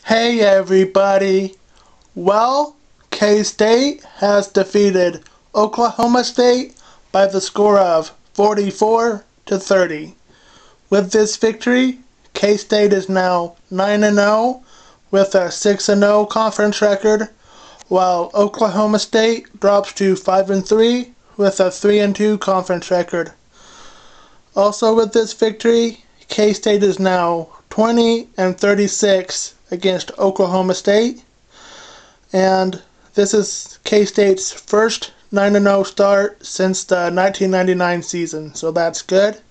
Hey everybody! Well, K-State has defeated Oklahoma State by the score of 44-30. With this victory, K-State is now 9-0 with a 6-0 conference record, while Oklahoma State drops to 5-3 with a 3-2 conference record. Also with this victory, K-State is now 20-36 against Oklahoma State, and this is K-State's first 9-0 start since the 1999 season, so that's good.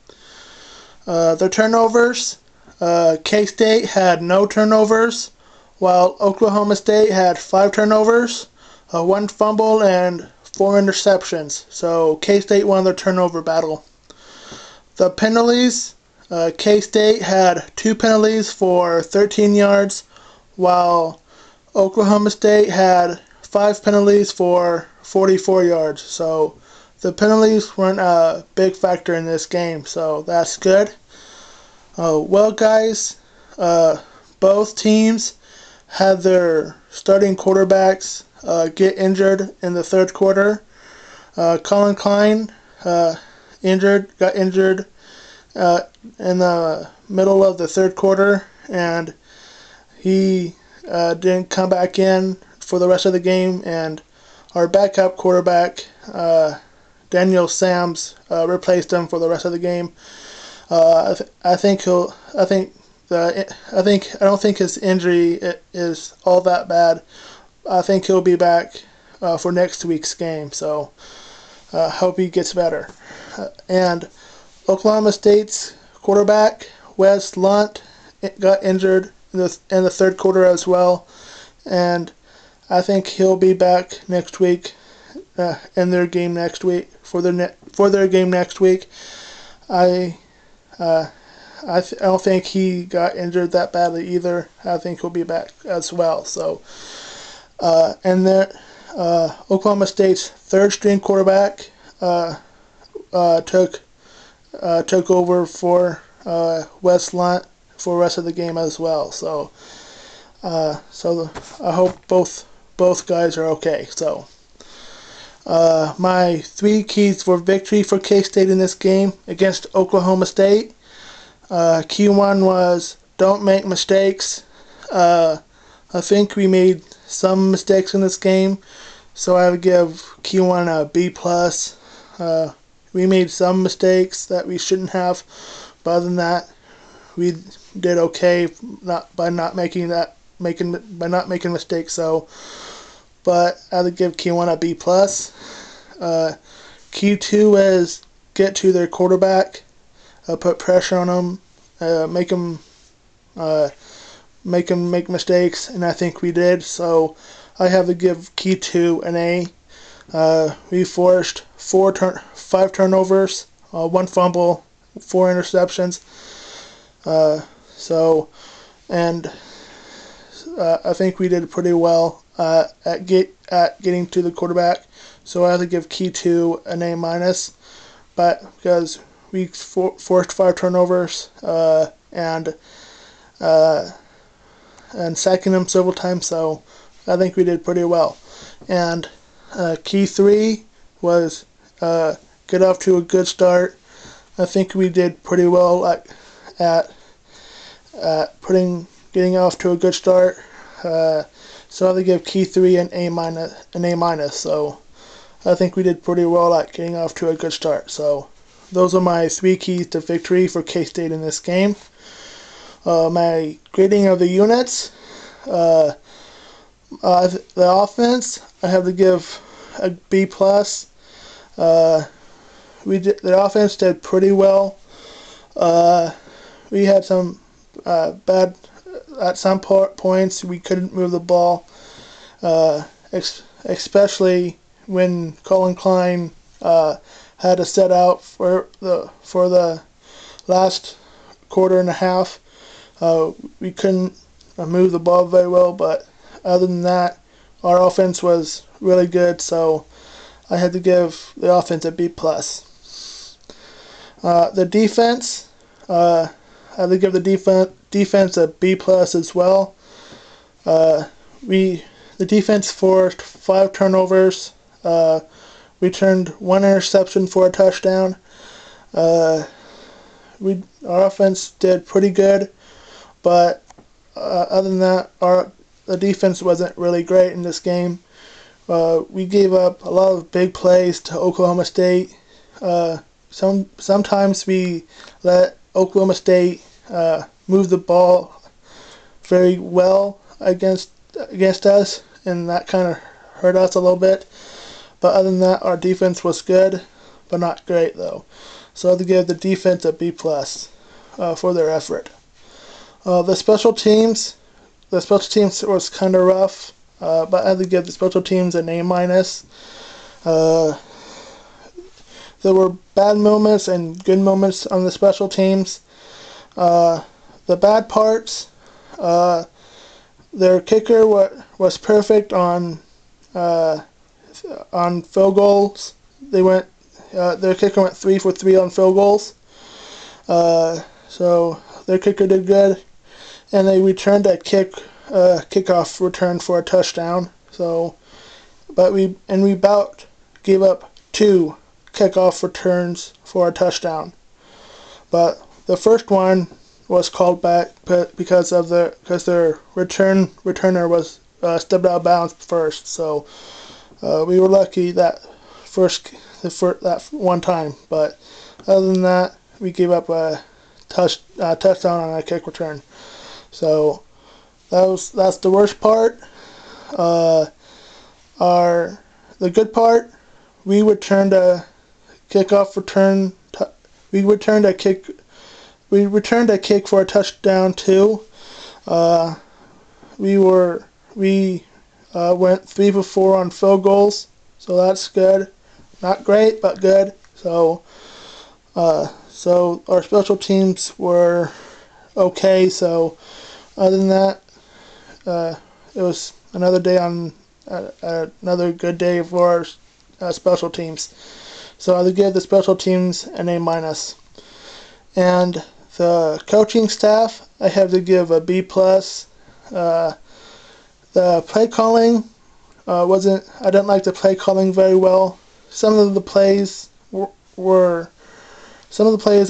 The turnovers, K-State had no turnovers, while Oklahoma State had 5 turnovers, 1 fumble, and 4 interceptions, so K-State won the turnover battle. The penalties, K-State had 2 penalties for 13 yards, while Oklahoma State had 5 penalties for 44 yards. So the penalties weren't a big factor in this game, so that's good. Well, guys, both teams had their starting quarterbacks get injured in the third quarter. Colin Klein got injured in the middle of the third quarter, and he didn't come back in for the rest of the game, and our backup quarterback, Daniel Sams, replaced him for the rest of the game. I don't think his injury is all that bad. I think he'll be back for next week's game, so hope he gets better. And Oklahoma State's quarterback, Wes Lunt, got injured in the third quarter as well, and I think he'll be back next week in their game next week for their game next week. I don't think he got injured that badly either. I think he'll be back as well. So, and then Oklahoma State's third string quarterback took over for Wes Lunt for the rest of the game as well. So I hope both guys are okay. So my 3 keys for victory for K-State in this game against Oklahoma State. Key 1 was don't make mistakes. I think we made some mistakes in this game, so I would give Key 1 a B+. We made some mistakes that we shouldn't have, but other than that, we did okay by not making mistakes. So, but I would give Key 1 a B+. Key 2 is get to their quarterback, put pressure on him, make him make mistakes, and I think we did. So I have to give Key 2 an A. We forced 5 turnovers, 1 fumble, 4 interceptions. I think we did pretty well at getting to the quarterback. So I have to give Key 2 an A-, but because we forced 5 turnovers and sacking them several times, so I think we did pretty well. And Key 3 was get off to a good start. I think we did pretty well at getting off to a good start. So I give Key 3 an A-. So I think we did pretty well at getting off to a good start. So those are my 3 keys to victory for K-State in this game. My grading of the units. The offense, I have to give a B+. The offense did pretty well. We had some bad at some points. We couldn't move the ball, especially when Colin Klein had to set out for the last quarter and a half. We couldn't move the ball very well, but other than that, our offense was really good, so I had to give the offense a B+. The defense, I had to give the defense a B+ as well. The defense forced 5 turnovers, returned 1 interception for a touchdown. Our offense did pretty good, but other than that, the defense wasn't really great in this game. We gave up a lot of big plays to Oklahoma State. Sometimes we let Oklahoma State move the ball very well against us, and that kind of hurt us a little bit. But other than that, our defense was good, but not great though. So I have to give the defense a B+ for their effort. The special teams was kind of rough, but I have to give the special teams an A-. There were bad moments and good moments on the special teams. The bad parts, their kicker was perfect on field goals. Their kicker went 3 for 3 on field goals. So their kicker did good, and they returned a kickoff return for a touchdown. But we about gave up 2 kickoff returns for a touchdown. But the first one was called back because their returner was stepped out of bounds first. So we were lucky that that one time. But other than that, we gave up a touchdown on a kick return. So that's the worst part. The good part, we returned a kickoff return. We returned a kick for a touchdown too. We went 3 for 4 on field goals, so that's good. Not great, but good. So our special teams were okay. So other than that, it was another day another good day for our special teams. So I would give the special teams an A-. And the coaching staff, I have to give a B+. The play calling I didn't like the play calling very well. Some of the plays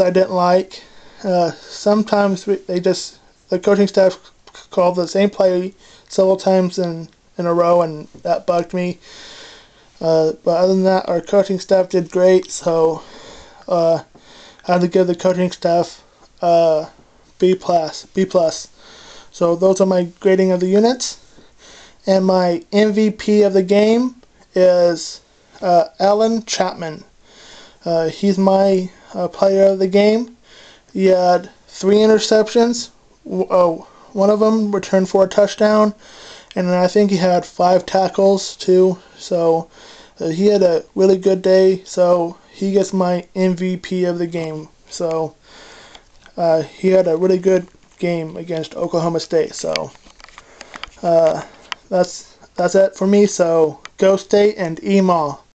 I didn't like. Sometimes the coaching staff called the same play several times in a row, and that bugged me. But other than that, our coaching staff did great, so I had to give the coaching staff B+. So those are my grading of the units. And my MVP of the game is Alan Chapman. He's my player of the game. He had 3 interceptions. One of them returned for a touchdown, and I think he had 5 tackles too. So he had a really good day. So he gets my MVP of the game. So he had a really good game against Oklahoma State. So that's it for me. So go State and Emaw.